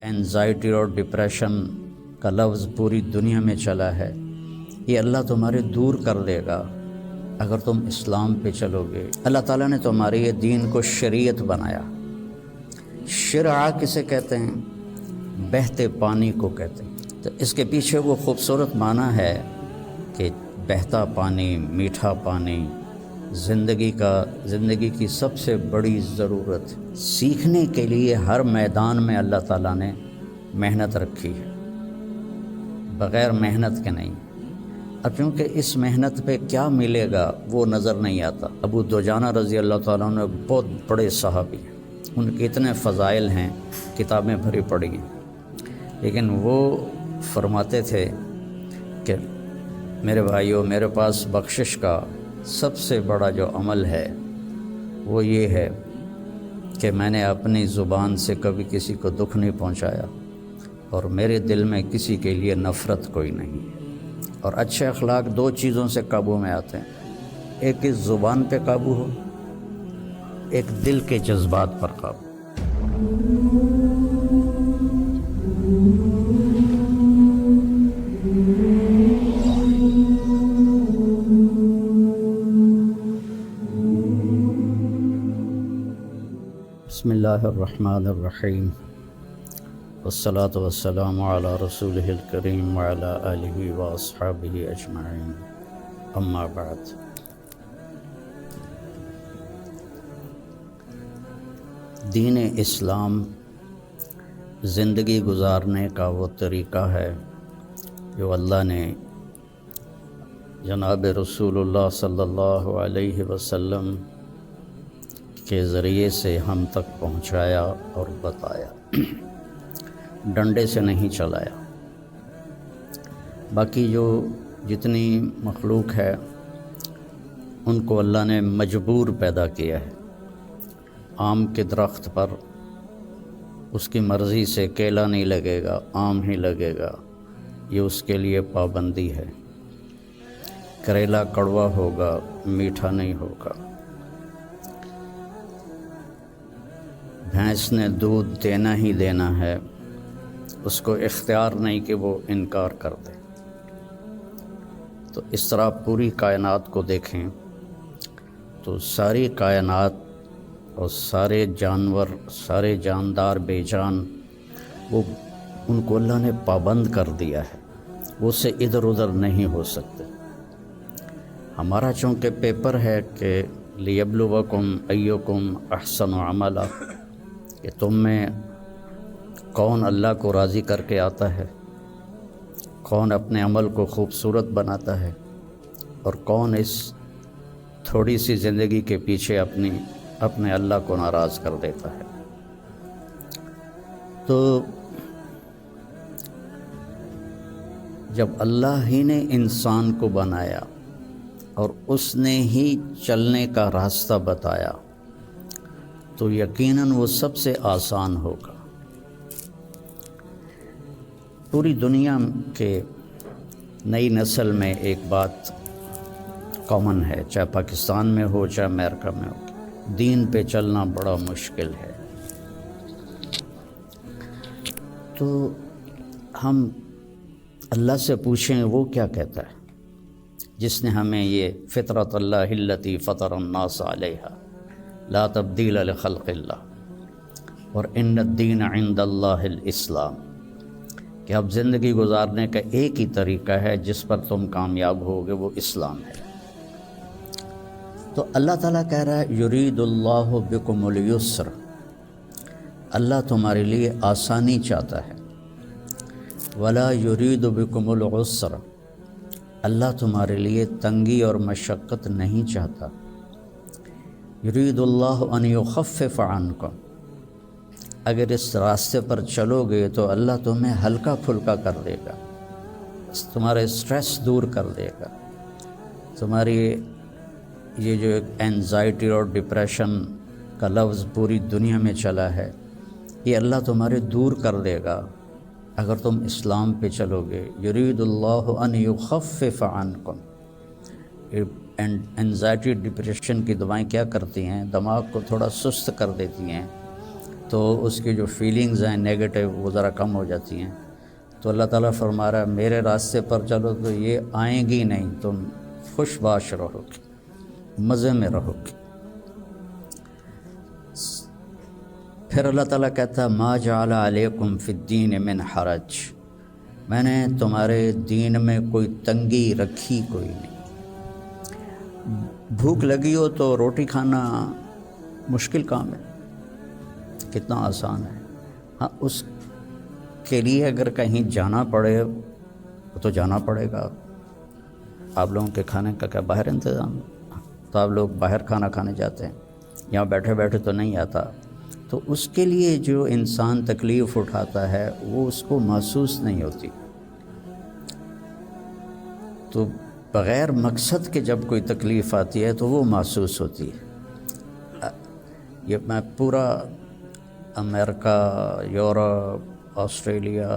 Anxiety اور depression کا لفظ پوری دنیا میں چلا ہے، یہ اللہ تمہارے دور کر دے گا اگر تم اسلام پہ چلو گے۔ اللہ تعالیٰ نے تمہارے یہ دین کو شریعت بنایا۔ شرع کسے کہتے ہیں؟ بہتے پانی کو کہتے ہیں۔ تو اس کے پیچھے وہ خوبصورت معنی ہے کہ بہتا پانی، میٹھا پانی، زندگی کی سب سے بڑی ضرورت۔ سیکھنے کے لیے ہر میدان میں اللہ تعالیٰ نے محنت رکھی ہے، بغیر محنت کے نہیں۔ اب چونکہ اس محنت پہ کیا ملے گا وہ نظر نہیں آتا۔ ابو دجانہ رضی اللہ تعالیٰ عنہ بہت بڑے صحابی ہیں، ان کے اتنے فضائل ہیں، کتابیں بھری پڑی ہیں، لیکن وہ فرماتے تھے کہ میرے بھائیوں، میرے پاس بخشش کا سب سے بڑا جو عمل ہے وہ یہ ہے کہ میں نے اپنی زبان سے کبھی کسی کو دکھ نہیں پہنچایا، اور میرے دل میں کسی کے لیے نفرت کوئی نہیں۔ اور اچھے اخلاق دو چیزوں سے قابو میں آتے ہیں، ایک اس زبان پہ قابو ہو، ایک دل کے جذبات پر قابو۔ بسم اللہ الرحمن الرحیم، والصلاة والسلام علی رسولہ الکریم وعلی آلہ واصحابہ اجمعین، اما بعد۔ دین اسلام زندگی گزارنے کا وہ طریقہ ہے جو اللہ نے جناب رسول اللہ صلی اللہ علیہ وسلم کے ذریعے سے ہم تک پہنچایا اور بتایا، ڈنڈے سے نہیں چلایا۔ باقی جو جتنی مخلوق ہے ان کو اللہ نے مجبور پیدا کیا ہے۔ آم کے درخت پر اس کی مرضی سے کیلا نہیں لگے گا، آم ہی لگے گا، یہ اس کے لیے پابندی ہے۔ کریلا کڑوا ہوگا، میٹھا نہیں ہوگا۔ بھینس نے دودھ دینا ہی دینا ہے، اس کو اختیار نہیں کہ وہ انکار کر دے۔ تو اس طرح پوری کائنات کو دیکھیں تو ساری کائنات اور سارے جانور، سارے جاندار بے جان، وہ ان کو اللہ نے پابند کر دیا ہے، وہ سے ادھر ادھر نہیں ہو سکتے۔ ہمارا چونکہ پیپر ہے کہ لیبلوکم ایکم احسن عملا، کہ تم میں کون اللہ کو راضی کر کے آتا ہے، کون اپنے عمل کو خوبصورت بناتا ہے، اور کون اس تھوڑی سی زندگی کے پیچھے اپنے اللہ کو ناراض کر دیتا ہے۔ تو جب اللہ ہی نے انسان کو بنایا اور اس نے ہی چلنے کا راستہ بتایا تو یقیناً وہ سب سے آسان ہوگا۔ پوری دنیا کے نئی نسل میں ایک بات کامن ہے، چاہے پاکستان میں ہو چاہے امریکہ میں ہو، دین پہ چلنا بڑا مشکل ہے۔ تو ہم اللہ سے پوچھیں وہ کیا کہتا ہے جس نے ہمیں یہ فطرت اللہ التی فطر الناس علیہا لا تبدیل لخلق اللہ اور ان الدین عند اللہ الاسلام، کہ اب زندگی گزارنے کا ایک ہی طریقہ ہے جس پر تم کامیاب ہوگے، وہ اسلام ہے۔ تو اللہ تعالیٰ کہہ رہا ہے یرید اللہ بکم الیسر، اللہ تمہارے لیے آسانی چاہتا ہے، ولا یرید بکم العسر، اللہ تمہارے لیے تنگی اور مشقت نہیں چاہتا۔ یرید اللہ ان یخفف عنکم، اگر اس راستے پر چلو گے تو اللہ تمہیں ہلکا پھلکا کر دے گا، تمہارے سٹریس دور کر دے گا۔ تمہاری یہ جو اینزائٹی اور ڈپریشن کا لفظ پوری دنیا میں چلا ہے، یہ اللہ تمہارے دور کر دے گا اگر تم اسلام پہ چلو گے۔ یرید اللہ ان یخفف عنکم، اینزائٹی ڈپریشن کی دوائیں کیا کرتی ہیں؟ دماغ کو تھوڑا سست کر دیتی ہیں، تو اس کی جو فیلنگز ہیں نیگیٹو وہ ذرا کم ہو جاتی ہیں. تو اللہ تعالیٰ فرما رہا ہے میرے راستے پر چلو تو یہ آئیں گی نہیں، تم خوش باش رہو گے، مزے میں رہو گے. پھر اللہ تعالیٰ کہتا ہے ما جعل علیکم فی الدین من حرج، میں نے تمہارے دین میں کوئی تنگی رکھی کوئی نہیں. بھوک لگی ہو تو روٹی کھانا مشکل کام ہے، کتنا آسان ہے. ہاں اس کے لیے اگر کہیں جانا پڑے تو جانا پڑے گا. آپ لوگوں کے کھانے کا کیا باہر انتظام ہے؟ تو آپ لوگ باہر کھانا کھانے جاتے ہیں، یہاں بیٹھے بیٹھے تو نہیں آتا. تو اس کے لیے جو انسان تکلیف اٹھاتا ہے وہ اس کو محسوس نہیں ہوتی. تو بغیر مقصد کے جب کوئی تکلیف آتی ہے تو وہ محسوس ہوتی ہے. یہ میں پورا امریکہ، یورپ، آسٹریلیا،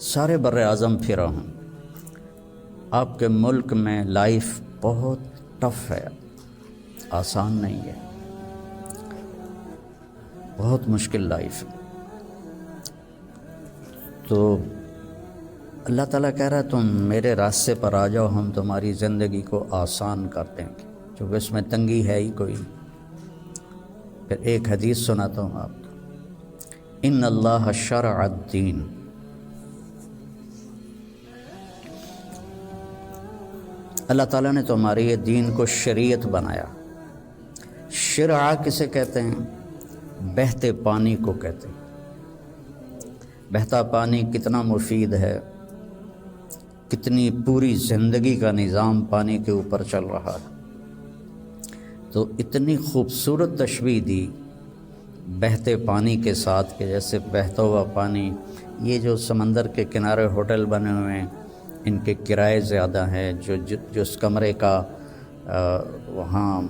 سارے بر اعظم پھرا ہوں. آپ کے ملک میں لائف بہت ٹف ہے، آسان نہیں ہے، بہت مشکل لائف ہے. تو اللہ تعالیٰ کہہ رہا ہے تم میرے راستے پر آ جاؤ، ہم تمہاری زندگی کو آسان کر دیں گے، کیونکہ اس میں تنگی ہے ہی کوئی. پھر ایک حدیث سناتا ہوں آپ کو. ان اللہ شرع الدین، اللہ تعالیٰ نے تمہارے یہ دین کو شریعت بنایا. شرع کسے کہتے ہیں؟ بہتے پانی کو کہتے ہیں. بہتا پانی کتنا مفید ہے، کتنی پوری زندگی کا نظام پانی کے اوپر چل رہا ہے. تو اتنی خوبصورت تشبیہ دی بہتے پانی کے ساتھ کہ جیسے بہتا ہوا پانی، یہ جو سمندر کے کنارے ہوٹل بنے ہوئے ہیں ان کے کرائے زیادہ ہیں، جو اس کمرے کا وہاں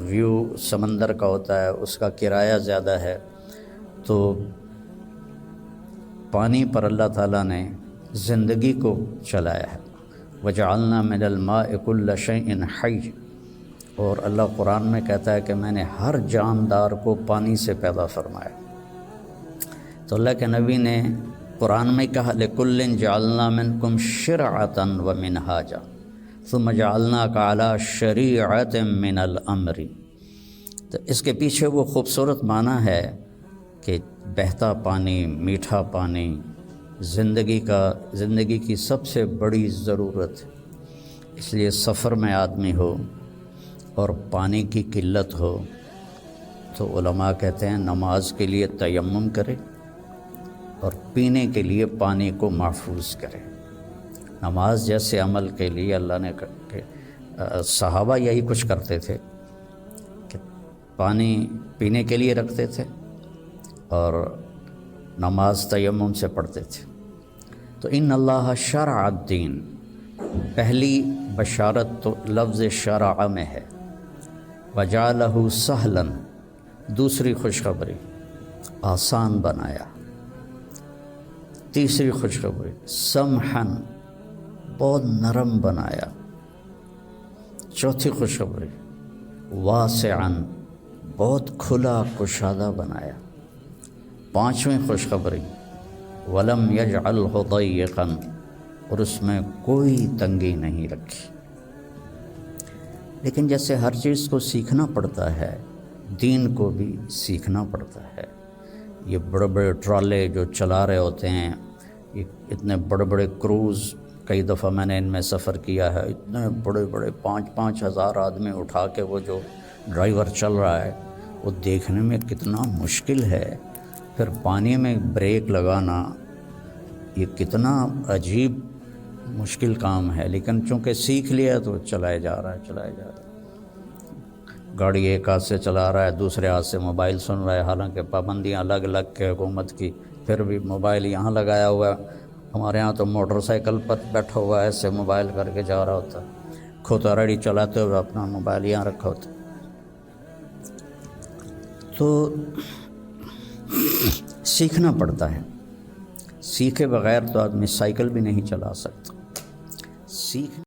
ویو سمندر کا ہوتا ہے اس کا کرایہ زیادہ ہے. تو پانی پر اللہ تعالیٰ نے زندگی کو چلایا ہے. وجعلنا من الماء كل شيء حي، اور اللہ قرآن میں کہتا ہے کہ میں نے ہر جاندار کو پانی سے پیدا فرمایا. تو اللہ کے نبی نے قرآن میں کہا لِكُلٍّ جَعَلْنَا مِنْكُمْ شِرْعَةً وَمِنْهَاجًا ثُمَّ جَعَلْنَاكَ عَلَى شَرِيعَةٍ مِنَ الْأَمْرِ. تو اس کے پیچھے وہ خوبصورت معنی ہے کہ بہتا پانی، میٹھا پانی زندگی کی سب سے بڑی ضرورت. اس لیے سفر میں آدمی ہو اور پانی کی قلت ہو تو علماء کہتے ہیں نماز کے لیے تیمم کرے اور پینے کے لیے پانی کو محفوظ کرے. نماز جیسے عمل کے لیے اللہ نے صحابہ یہی کچھ کرتے تھے کہ پانی پینے کے لیے رکھتے تھے اور نماز تیمم سے پڑھتے تھے. تو ان اللہ شرع الدین، پہلی بشارت تو لفظ شرع میں ہے. وجعلہ سہلا، دوسری خوشخبری آسان بنایا. تیسری خوشخبری سمحا، بہت نرم بنایا. چوتھی خوشخبری واسعا، بہت کھلا کشادہ بنایا. پانچویں خوشخبری ولم یجعلہ ضیقا، اور اس میں کوئی تنگی نہیں رکھی. لیکن جیسے ہر چیز کو سیکھنا پڑتا ہے، دین کو بھی سیکھنا پڑتا ہے. یہ بڑے بڑے ٹرالے جو چلا رہے ہوتے ہیں، یہ اتنے بڑے بڑے کروز، کئی دفعہ میں نے ان میں سفر کیا ہے، اتنے بڑے بڑے 5-5 ہزار آدمی اٹھا کے وہ جو ڈرائیور چل رہا ہے وہ دیکھنے میں کتنا مشکل ہے. پھر پانی میں بریک لگانا یہ کتنا عجیب مشکل کام ہے، لیکن چونکہ سیکھ لیا تو چلائے جا رہا ہے. گاڑی ایک ہاتھ سے چلا رہا ہے، دوسرے ہاتھ سے موبائل سن رہا ہے، حالانکہ پابندیاں الگ الگ کے حکومت کی، پھر بھی موبائل یہاں لگایا ہوا ہے. ہمارے ہاں تو موٹر سائیکل پر بیٹھا ہوا ہے، ایسے موبائل کر کے جا رہا ہوتا ہے، کھوتا ریڈی چلاتے ہوئے اپنا موبائل یہاں رکھا ہوتا. تو سیکھنا پڑتا ہے، سیکھے بغیر تو آدمی سائیکل بھی نہیں چلا سکتا. سیکھ